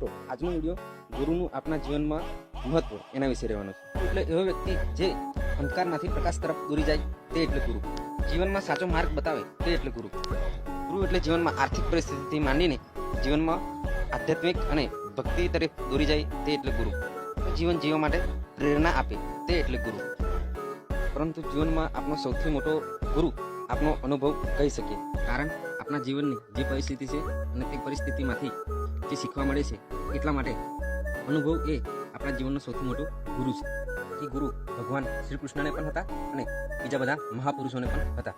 દોસ્તો, આજનો વિડીયો ગુરુનું આપણા જીવનમાં મહત્વ એના વિશે રહેવાનો છે. એટલે એવો વ્યક્તિ જે અંધકારમાંથી પ્રકાશ તરફ દોરી જાય તે એટલે ગુરુ. જીવનમાં સાચો માર્ગ બતાવે તે એટલે ગુરુ. ગુરુ એટલે જીવનમાં આર્થિક પરિસ્થિતિથી માંડીને જીવનમાં આધ્યાત્મિક અને ભક્તિ તરફ દોરી જાય તે એટલે ગુરુ. જીવન જીવવા માટે પ્રેરણા આપે તે એટલે ગુરુ. પરંતુ જીવનમાં આપણો સૌથી મોટો ગુરુ આપણો અનુભવ કહી શકીએ. કારણ આપણા જીવનની જે પરિસ્થિતિ છે અને તે પરિસ્થિતિમાંથી જે શીખવા મળે છે, એટલા માટે અનુભવ એ આપણા જીવનનો સૌથી મોટો ગુરુ છે. એ ગુરુ ભગવાન શ્રી કૃષ્ણને પણ હતા અને બીજા બધા મહાપુરુષોને પણ હતા.